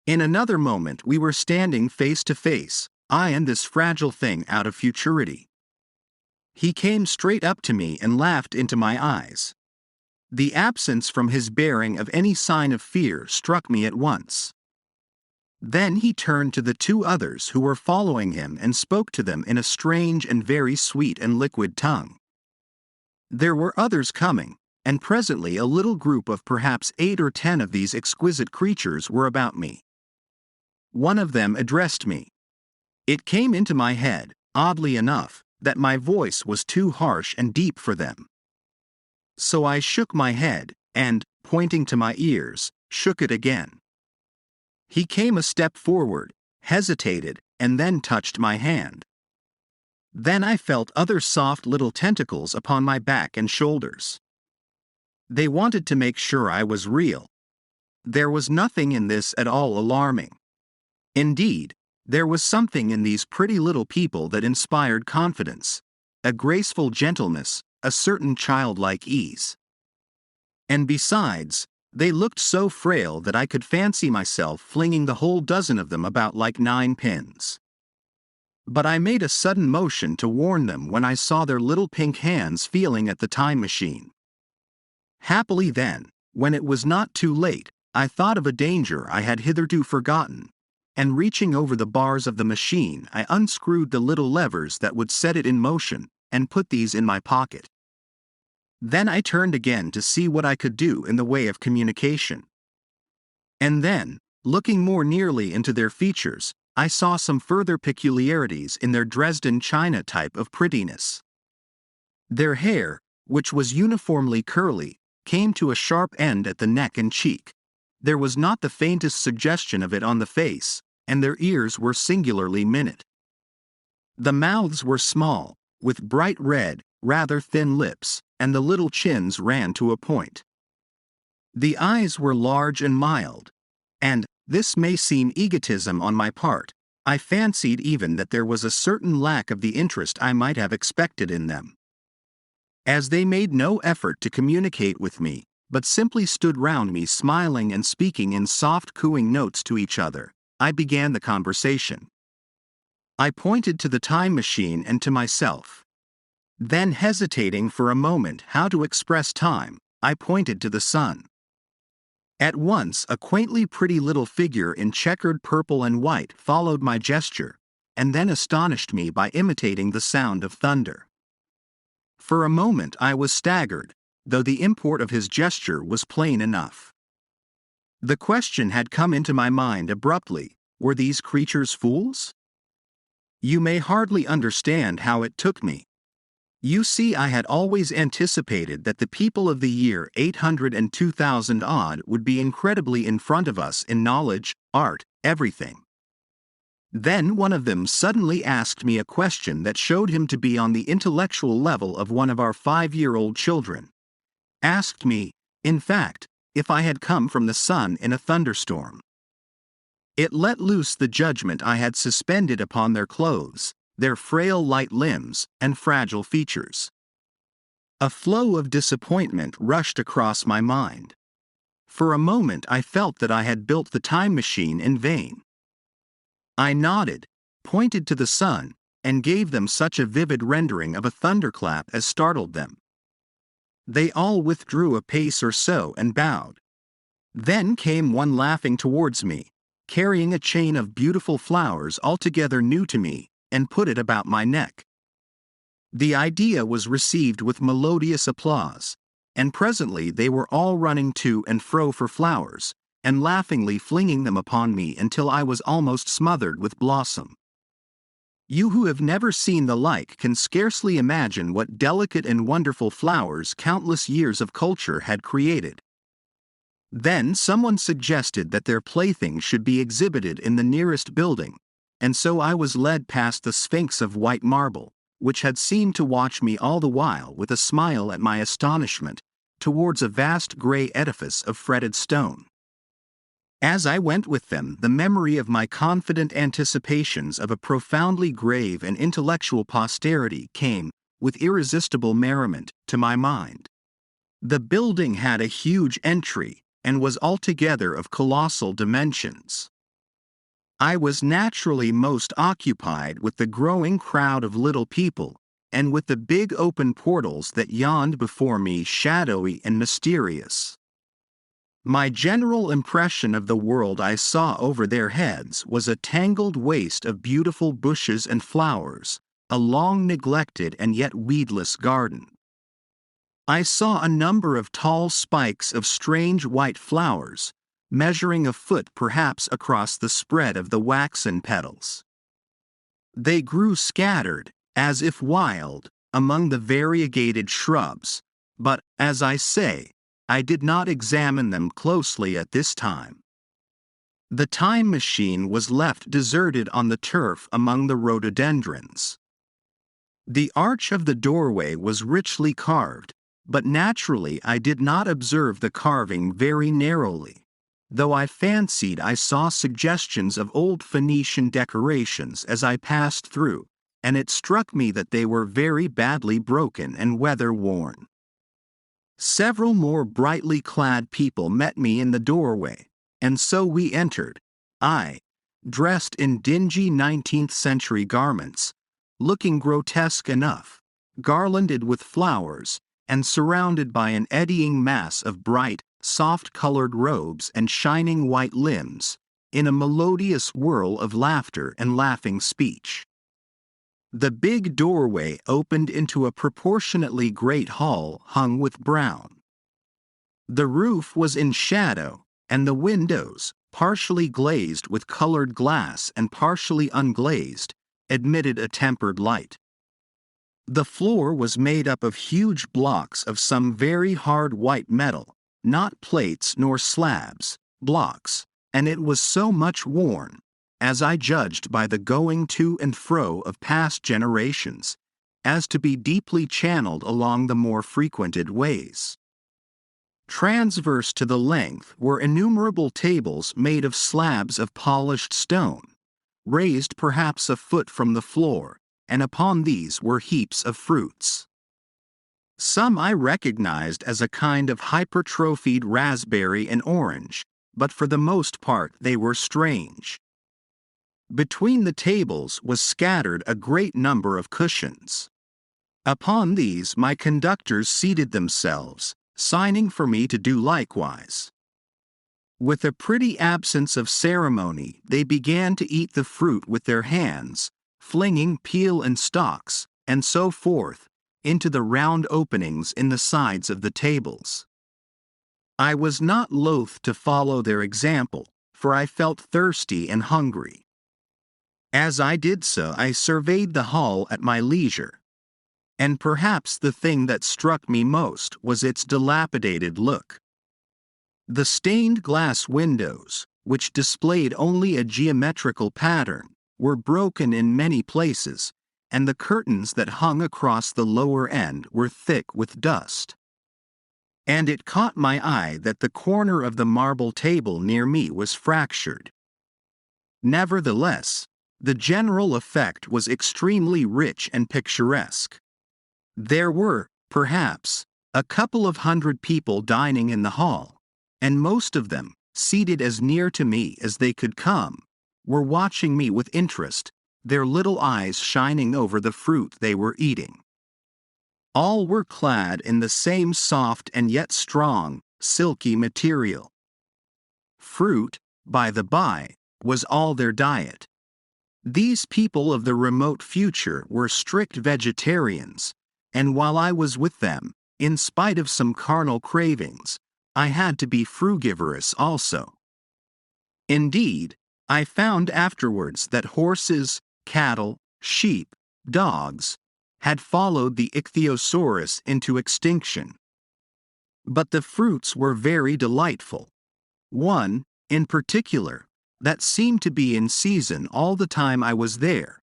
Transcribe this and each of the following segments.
In another moment we were standing face to face, I and this fragile thing out of futurity. He came straight up to me and laughed into my eyes. The absence from his bearing of any sign of fear struck me at once. Then he turned to the two others who were following him and spoke to them in a strange and very sweet and liquid tongue. There were others coming, and presently a little group of perhaps 8 or 10 of these exquisite creatures were about me. One of them addressed me. It came into my head, oddly enough, that my voice was too harsh and deep for them. So I shook my head, and, pointing to my ears, shook it again. He came a step forward, hesitated, and then touched my hand. Then I felt other soft little tentacles upon my back and shoulders. They wanted to make sure I was real. There was nothing in this at all alarming. Indeed, there was something in these pretty little people that inspired confidence, a graceful gentleness, a certain childlike ease. And besides, they looked so frail that I could fancy myself flinging the whole dozen of them about like 9 pins. But I made a sudden motion to warn them when I saw their little pink hands feeling at the time machine. Happily then, when it was not too late, I thought of a danger I had hitherto forgotten, and reaching over the bars of the machine I unscrewed the little levers that would set it in motion, and put these in my pocket. Then I turned again to see what I could do in the way of communication. And then, looking more nearly into their features, I saw some further peculiarities in their Dresden china type of prettiness. Their hair, which was uniformly curly, came to a sharp end at the neck and cheek. There was not the faintest suggestion of it on the face, and their ears were singularly minute. The mouths were small, with bright red, rather thin lips, and the little chins ran to a point. The eyes were large and mild, and, this may seem egotism on my part, I fancied even that there was a certain lack of the interest I might have expected in them. As they made no effort to communicate with me, but simply stood round me smiling and speaking in soft cooing notes to each other, I began the conversation. I pointed to the time machine and to myself. Then, hesitating for a moment how to express time, I pointed to the sun. At once a quaintly pretty little figure in checkered purple and white followed my gesture, and then astonished me by imitating the sound of thunder. For a moment I was staggered, though the import of his gesture was plain enough. The question had come into my mind abruptly: were these creatures fools? You may hardly understand how it took me. You see, I had always anticipated that the people of the year 802,000 odd would be incredibly in front of us in knowledge, art, everything. Then one of them suddenly asked me a question that showed him to be on the intellectual level of one of our 5-year-old children. Asked me, in fact, if I had come from the sun in a thunderstorm. It let loose the judgment I had suspended upon their clothes, their frail light limbs, and fragile features. A flow of disappointment rushed across my mind. For a moment I felt that I had built the time machine in vain. I nodded, pointed to the sun, and gave them such a vivid rendering of a thunderclap as startled them. They all withdrew a pace or so and bowed. Then came one laughing towards me, carrying a chain of beautiful flowers altogether new to me, and put it about my neck. The idea was received with melodious applause, and presently they were all running to and fro for flowers, and laughingly flinging them upon me until I was almost smothered with blossom. You who have never seen the like can scarcely imagine what delicate and wonderful flowers countless years of culture had created. Then someone suggested that their playthings should be exhibited in the nearest building, and so I was led past the Sphinx of white marble, which had seemed to watch me all the while with a smile at my astonishment, towards a vast grey edifice of fretted stone. As I went with them, the memory of my confident anticipations of a profoundly grave and intellectual posterity came, with irresistible merriment, to my mind. The building had a huge entry, and was altogether of colossal dimensions. I was naturally most occupied with the growing crowd of little people, and with the big open portals that yawned before me, shadowy and mysterious. My general impression of the world I saw over their heads was a tangled waste of beautiful bushes and flowers, a long neglected and yet weedless garden. I saw a number of tall spikes of strange white flowers, measuring a foot perhaps across the spread of the waxen petals. They grew scattered, as if wild, among the variegated shrubs, but, as I say, I did not examine them closely at this time. The time machine was left deserted on the turf among the rhododendrons. The arch of the doorway was richly carved, but naturally I did not observe the carving very narrowly, though I fancied I saw suggestions of old Phoenician decorations as I passed through, and it struck me that they were very badly broken and weather-worn. Several more brightly clad people met me in the doorway, and so we entered, I, dressed in dingy 19th-century garments, looking grotesque enough, garlanded with flowers, and surrounded by an eddying mass of bright, soft-colored robes and shining white limbs, in a melodious whirl of laughter and laughing speech. The big doorway opened into a proportionately great hall hung with brown. The roof was in shadow, and the windows, partially glazed with colored glass and partially unglazed, admitted a tempered light. The floor was made up of huge blocks of some very hard white metal, not plates nor slabs, blocks, and it was so much worn, as I judged by the going to and fro of past generations, as to be deeply channeled along the more frequented ways. Transverse to the length were innumerable tables made of slabs of polished stone, raised perhaps a foot from the floor, and upon these were heaps of fruits. Some I recognized as a kind of hypertrophied raspberry and orange, but for the most part they were strange. Between the tables was scattered a great number of cushions. Upon these my conductors seated themselves, signing for me to do likewise. With a pretty absence of ceremony, they began to eat the fruit with their hands, flinging peel and stalks, and so forth, into the round openings in the sides of the tables. I was not loath to follow their example, for I felt thirsty and hungry. As I did so, I surveyed the hall at my leisure, and perhaps the thing that struck me most was its dilapidated look. The stained glass windows, which displayed only a geometrical pattern, were broken in many places, and the curtains that hung across the lower end were thick with dust. And it caught my eye that the corner of the marble table near me was fractured. Nevertheless, the general effect was extremely rich and picturesque. There were, perhaps, a couple of hundred people dining in the hall, and most of them, seated as near to me as they could come, were watching me with interest, their little eyes shining over the fruit they were eating. All were clad in the same soft and yet strong, silky material. Fruit, by the by, was all their diet. These people of the remote future were strict vegetarians, and while I was with them, in spite of some carnal cravings, I had to be frugivorous also. Indeed, I found afterwards that horses, cattle, sheep, dogs, had followed the ichthyosaurus into extinction. But the fruits were very delightful. One, in particular, that seemed to be in season all the time I was there,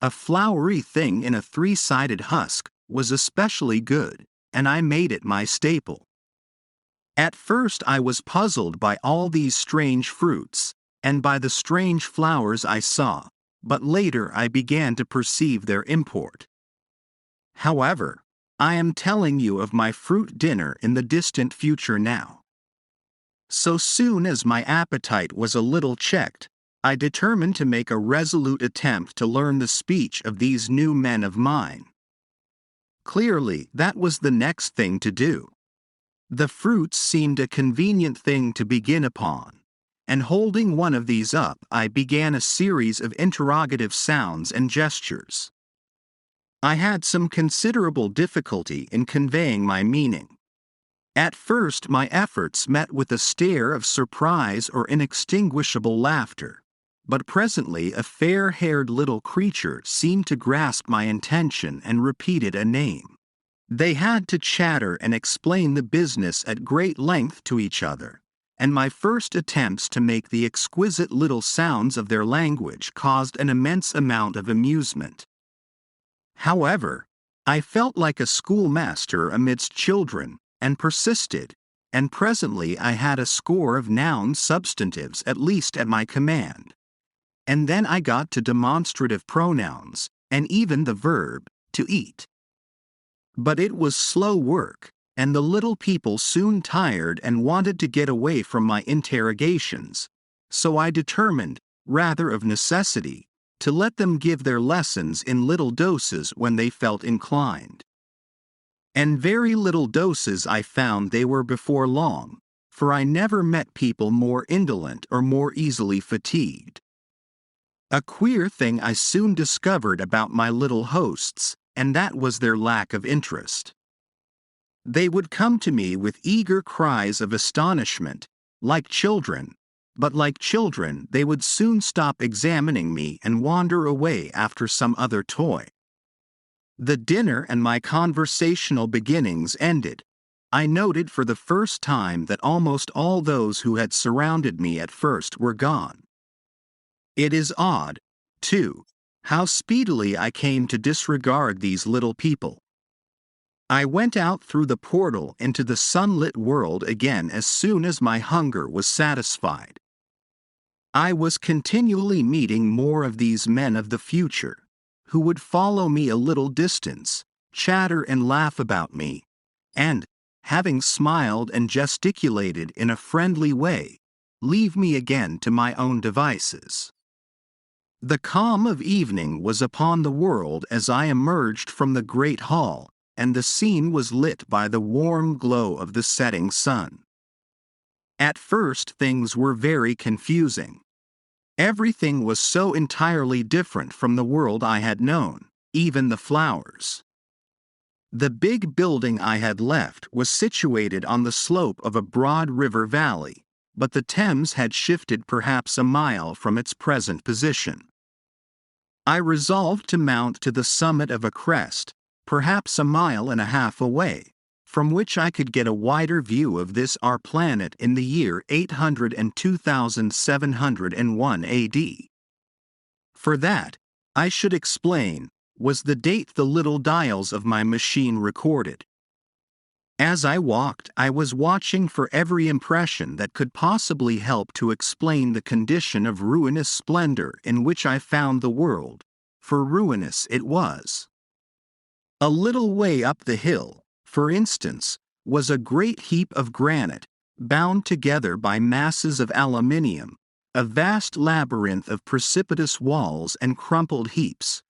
a flowery thing in a three-sided husk, was especially good, and I made it my staple. At first I was puzzled by all these strange fruits, and by the strange flowers I saw, but later I began to perceive their import. However, I am telling you of my fruit dinner in the distant future now. So soon as my appetite was a little checked, I determined to make a resolute attempt to learn the speech of these new men of mine. Clearly, that was the next thing to do. The fruits seemed a convenient thing to begin upon, and holding one of these up, I began a series of interrogative sounds and gestures. I had some considerable difficulty in conveying my meaning. At first, my efforts met with a stare of surprise or inextinguishable laughter, but presently a fair-haired little creature seemed to grasp my intention and repeated a name. They had to chatter and explain the business at great length to each other, and my first attempts to make the exquisite little sounds of their language caused an immense amount of amusement. However, I felt like a schoolmaster amidst children, and persisted, and presently I had a score of noun substantives at least at my command. And then I got to demonstrative pronouns, and even the verb, to eat. But it was slow work, and the little people soon tired and wanted to get away from my interrogations, so I determined, rather of necessity, to let them give their lessons in little doses when they felt inclined. And very little doses I found they were before long, for I never met people more indolent or more easily fatigued. A queer thing I soon discovered about my little hosts, and that was their lack of interest. They would come to me with eager cries of astonishment, like children, but like children they would soon stop examining me and wander away after some other toy. The dinner and my conversational beginnings ended, I noted for the first time that almost all those who had surrounded me at first were gone. It is odd, too, how speedily I came to disregard these little people. I went out through the portal into the sunlit world again as soon as my hunger was satisfied. I was continually meeting more of these men of the future, who would follow me a little distance, chatter and laugh about me, and, having smiled and gesticulated in a friendly way, leave me again to my own devices. The calm of evening was upon the world as I emerged from the great hall, and the scene was lit by the warm glow of the setting sun. At first things were very confusing. Everything was so entirely different from the world I had known, even the flowers. The big building I had left was situated on the slope of a broad river valley, but the Thames had shifted perhaps a mile from its present position. I resolved to mount to the summit of a crest, perhaps a mile and a half away, from which I could get a wider view of this our planet in the year 802,701 AD. For that, I should explain, was the date the little dials of my machine recorded. As I walked, I was watching for every impression that could possibly help to explain the condition of ruinous splendor in which I found the world, for ruinous it was. A little way up the hill, for instance, was a great heap of granite, bound together by masses of aluminium, a vast labyrinth of precipitous walls and crumpled heaps,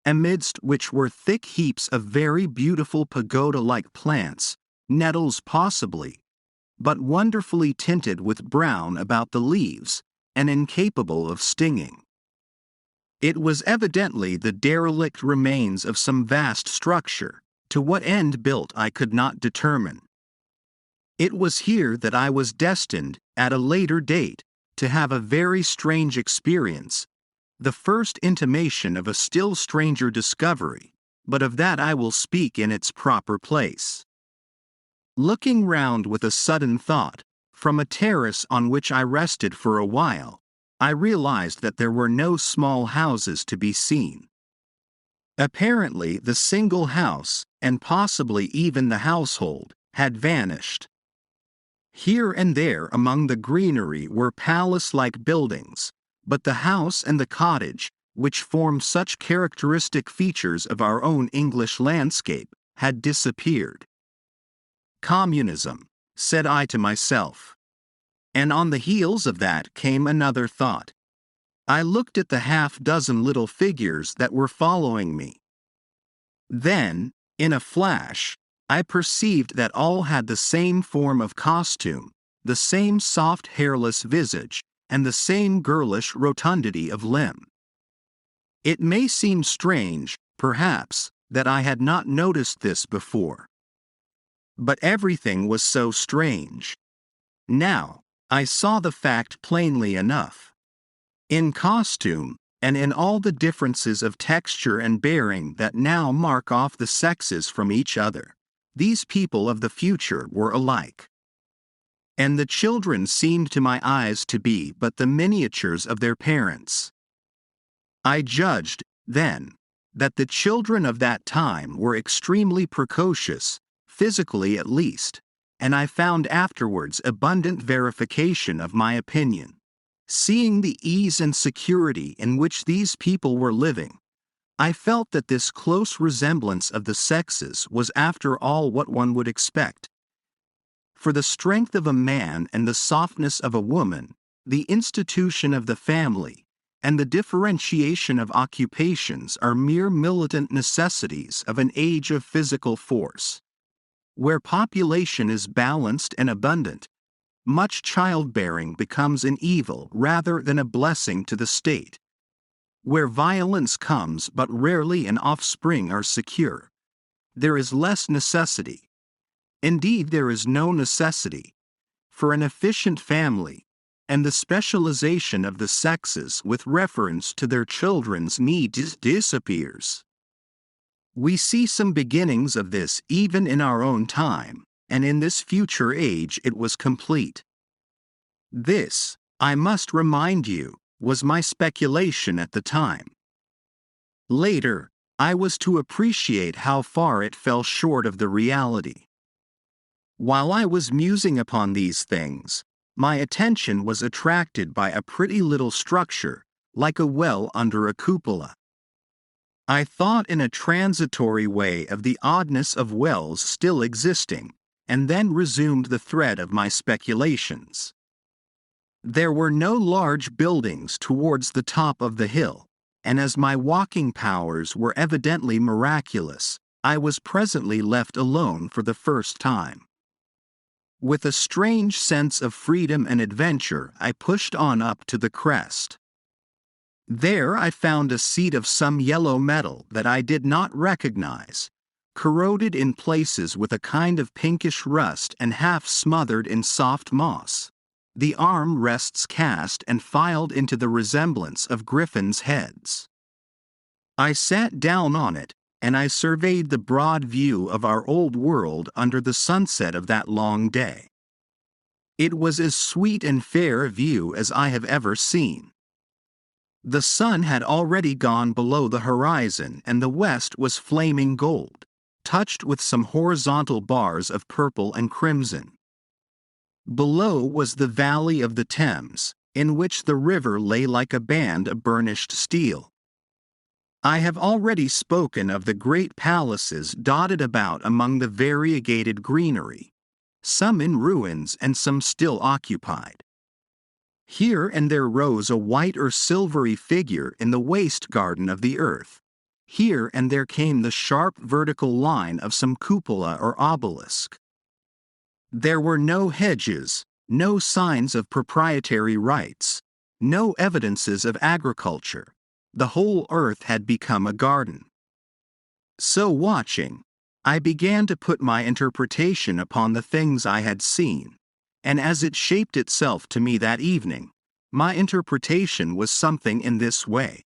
amidst which were thick heaps of very beautiful pagoda-like plants, nettles possibly, but wonderfully tinted with brown about the leaves, and incapable of stinging. It was evidently the derelict remains of some vast structure, to what end built I could not determine. It was here that I was destined, at a later date, to have a very strange experience, the first intimation of a still stranger discovery, but of that I will speak in its proper place. Looking round with a sudden thought, from a terrace on which I rested for a while, I realized that there were no small houses to be seen. Apparently the single house, and possibly even the household, had vanished. Here and there among the greenery were palace-like buildings, but the house and the cottage, which form such characteristic features of our own English landscape, had disappeared. Communism, said I to myself. And on the heels of that came another thought. I looked at the half-dozen little figures that were following me. Then, in a flash, I perceived that all had the same form of costume, the same soft hairless visage, and the same girlish rotundity of limb. It may seem strange, perhaps, that I had not noticed this before. But everything was so strange. Now, I saw the fact plainly enough. In costume, and in all the differences of texture and bearing that now mark off the sexes from each other, these people of the future were alike. And the children seemed to my eyes to be but the miniatures of their parents. I judged, then, that the children of that time were extremely precocious, physically at least, and I found afterwards abundant verification of my opinion. Seeing the ease and security in which these people were living, I felt that this close resemblance of the sexes was after all what one would expect. For the strength of a man and the softness of a woman, the institution of the family, and the differentiation of occupations are mere militant necessities of an age of physical force. Where population is balanced and abundant, much childbearing becomes an evil rather than a blessing to the state. Where violence comes but rarely and offspring are secure, there is less necessity. Indeed, there is no necessity for an efficient family, and the specialization of the sexes with reference to their children's needs disappears. We see some beginnings of this even in our own time, and in this future age it was complete. This, I must remind you, was my speculation at the time. Later, I was to appreciate how far it fell short of the reality. While I was musing upon these things, my attention was attracted by a pretty little structure, like a well under a cupola. I thought in a transitory way of the oddness of wells still existing, and then resumed the thread of my speculations. There were no large buildings towards the top of the hill, and as my walking powers were evidently miraculous, I was presently left alone for the first time. With a strange sense of freedom and adventure, I pushed on up to the crest. There I found a seat of some yellow metal that I did not recognize, corroded in places with a kind of pinkish rust and half smothered in soft moss. The arm rests cast and filed into the resemblance of griffins' heads. I sat down on it, and I surveyed the broad view of our old world under the sunset of that long day. It was as sweet and fair a view as I have ever seen. The sun had already gone below the horizon and the west was flaming gold, touched with some horizontal bars of purple and crimson. Below was the valley of the Thames, in which the river lay like a band of burnished steel. I have already spoken of the great palaces dotted about among the variegated greenery, some in ruins and some still occupied. Here and there rose a white or silvery figure in the waste garden of the earth. Here and there came the sharp vertical line of some cupola or obelisk. There were no hedges, no signs of proprietary rights, no evidences of agriculture. The whole earth had become a garden. So watching, I began to put my interpretation upon the things I had seen, and as it shaped itself to me that evening, my interpretation was something in this way.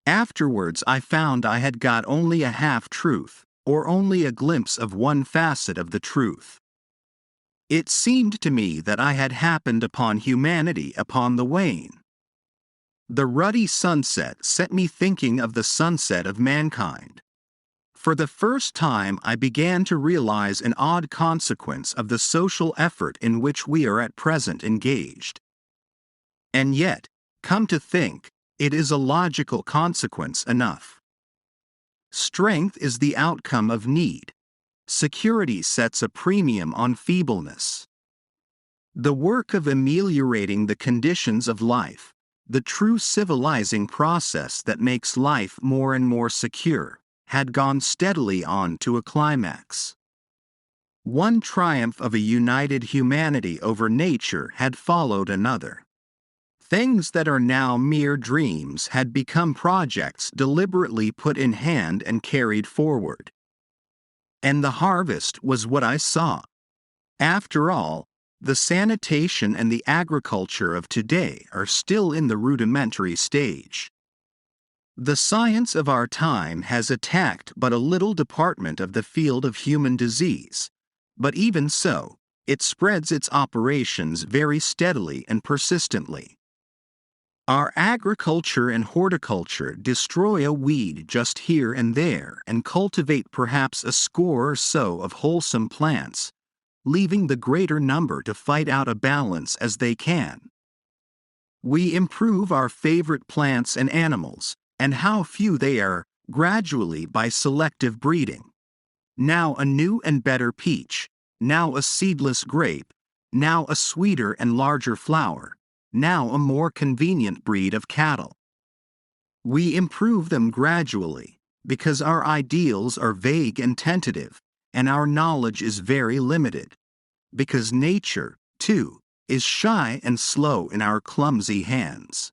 Afterwards I found I had got only a half-truth, or only a glimpse of one facet of the truth. It seemed to me that I had happened upon humanity upon the wane. The ruddy sunset set me thinking of the sunset of mankind. For the first time I began to realize an odd consequence of the social effort in which we are at present engaged. And yet, come to think, it is a logical consequence enough. Strength is the outcome of need. Security sets a premium on feebleness. The work of ameliorating the conditions of life, the true civilizing process that makes life more and more secure, had gone steadily on to a climax. One triumph of a united humanity over nature had followed another. Things that are now mere dreams had become projects deliberately put in hand and carried forward. And the harvest was what I saw. After all, the sanitation and the agriculture of today are still in the rudimentary stage. The science of our time has attacked but a little department of the field of human disease, but even so, it spreads its operations very steadily and persistently. Our agriculture and horticulture destroy a weed just here and there and cultivate perhaps a score or so of wholesome plants, leaving the greater number to fight out a balance as they can. We improve our favorite plants and animals, and how few they are, gradually by selective breeding. Now a new and better peach, now a seedless grape, now a sweeter and larger flower, now a more convenient breed of cattle. We improve them gradually, because our ideals are vague and tentative, and our knowledge is very limited. Because nature, too, is shy and slow in our clumsy hands.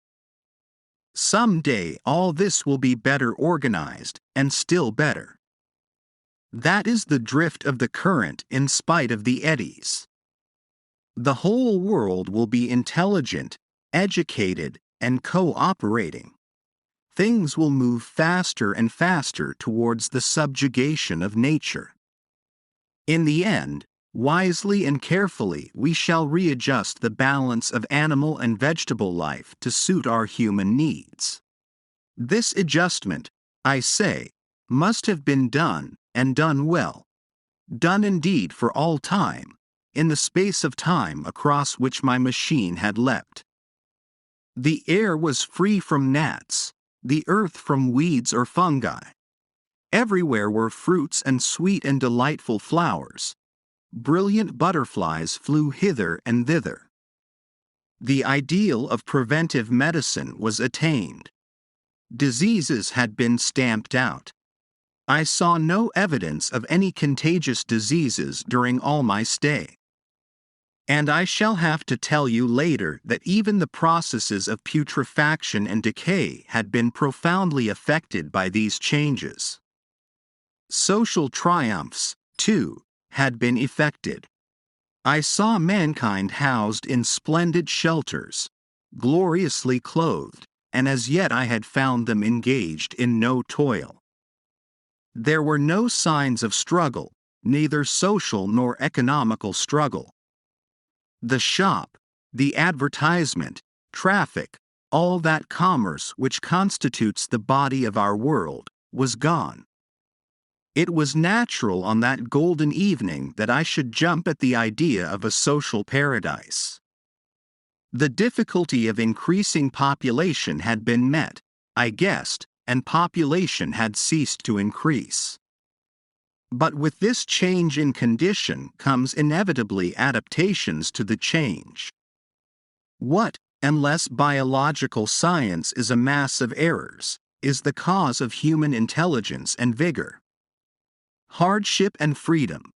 Some day all this will be better organized, and still better. That is the drift of the current in spite of the eddies. The whole world will be intelligent, educated, and cooperating. Things will move faster and faster towards the subjugation of nature. In the end, wisely and carefully we shall readjust the balance of animal and vegetable life to suit our human needs. This adjustment, I say, must have been done, and done well. Done indeed for all time, in the space of time across which my machine had leapt. The air was free from gnats, the earth from weeds or fungi. Everywhere were fruits and sweet and delightful flowers. Brilliant butterflies flew hither and thither. The ideal of preventive medicine was attained. Diseases had been stamped out. I saw no evidence of any contagious diseases during all my stay. And I shall have to tell you later that even the processes of putrefaction and decay had been profoundly affected by these changes. Social triumphs, too, had been effected. I saw mankind housed in splendid shelters, gloriously clothed, and as yet I had found them engaged in no toil. There were no signs of struggle, neither social nor economical struggle. The shop, the advertisement, traffic, all that commerce which constitutes the body of our world, was gone. It was natural on that golden evening that I should jump at the idea of a social paradise. The difficulty of increasing population had been met, I guessed, and population had ceased to increase. But with this change in condition comes inevitably adaptations to the change. What, unless biological science is a mass of errors, is the cause of human intelligence and vigor? Hardship and freedom.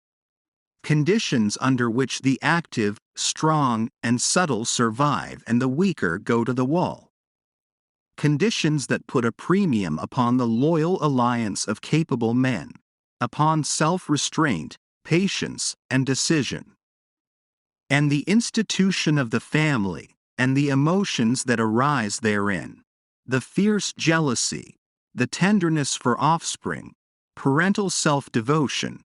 Conditions under which the active, strong, and subtle survive and the weaker go to the wall. Conditions that put a premium upon the loyal alliance of capable men, upon self-restraint, patience, and decision. And the institution of the family, and the emotions that arise therein, the fierce jealousy, the tenderness for offspring, parental self-devotion,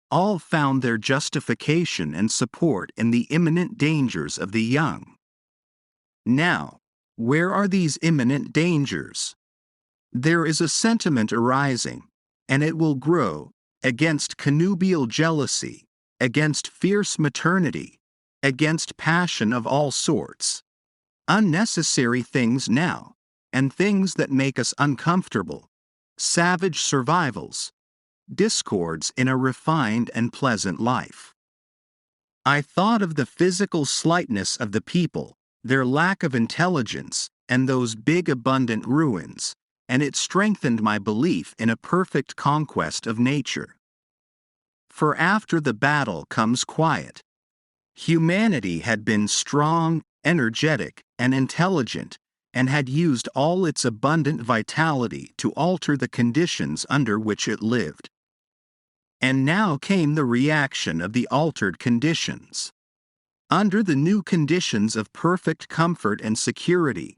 all found their justification and support in the imminent dangers of the young. Now, where are these imminent dangers? There is a sentiment arising, and it will grow, against connubial jealousy, against fierce maternity, against passion of all sorts. Unnecessary things now, and things that make us uncomfortable, savage survivals, discords in a refined and pleasant life. I thought of the physical slightness of the people, their lack of intelligence, and those big abundant ruins, and it strengthened my belief in a perfect conquest of nature. For after the battle comes quiet. Humanity had been strong, energetic, and intelligent, and had used all its abundant vitality to alter the conditions under which it lived. And now came the reaction of the altered conditions. Under the new conditions of perfect comfort and security,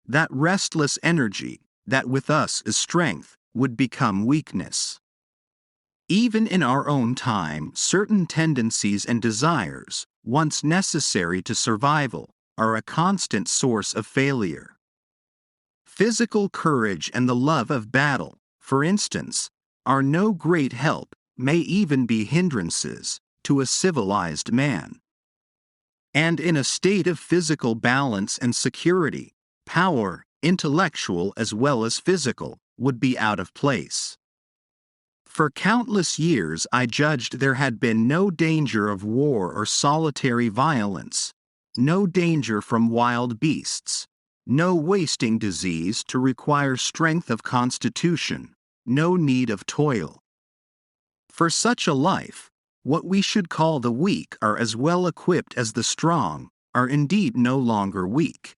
that restless energy, that with us is strength, would become weakness. Even in our own time, certain tendencies and desires, once necessary to survival, are a constant source of failure. Physical courage and the love of battle, for instance, are no great help, may even be hindrances, to a civilized man. And in a state of physical balance and security, power, intellectual as well as physical, would be out of place. For countless years I judged there had been no danger of war or solitary violence, no danger from wild beasts, no wasting disease to require strength of constitution, no need of toil. For such a life, what we should call the weak are as well equipped as the strong, are indeed no longer weak.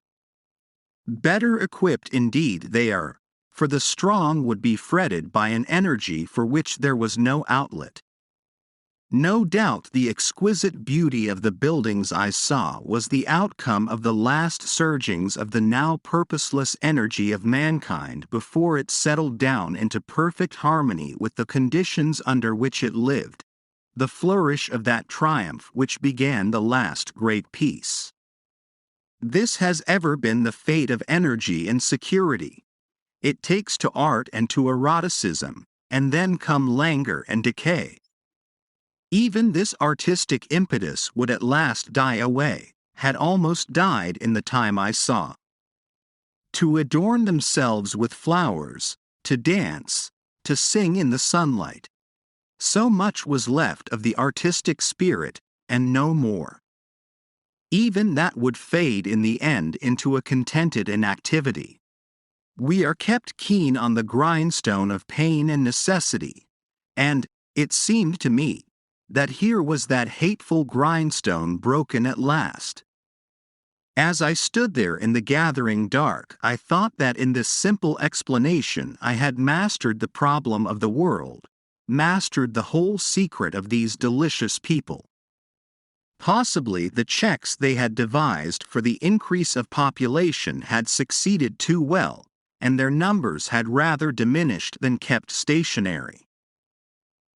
Better equipped indeed they are, for the strong would be fretted by an energy for which there was no outlet. No doubt the exquisite beauty of the buildings I saw was the outcome of the last surgings of the now purposeless energy of mankind before it settled down into perfect harmony with the conditions under which it lived, the flourish of that triumph which began the last great peace. This has ever been the fate of energy and security. It takes to art and to eroticism, and then come languor and decay. Even this artistic impetus would at last die away, had almost died in the time I saw. To adorn themselves with flowers, to dance, to sing in the sunlight. So much was left of the artistic spirit, and no more. Even that would fade in the end into a contented inactivity. We are kept keen on the grindstone of pain and necessity, and, it seemed to me, that here was that hateful grindstone broken at last. As I stood there in the gathering dark, I thought that in this simple explanation I had mastered the problem of the world, mastered the whole secret of these delicious people. Possibly the checks they had devised for the increase of population had succeeded too well, and their numbers had rather diminished than kept stationary.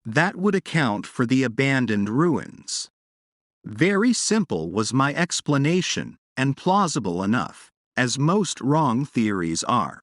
That would account for the abandoned ruins. Very simple was my explanation, and plausible enough, as most wrong theories are.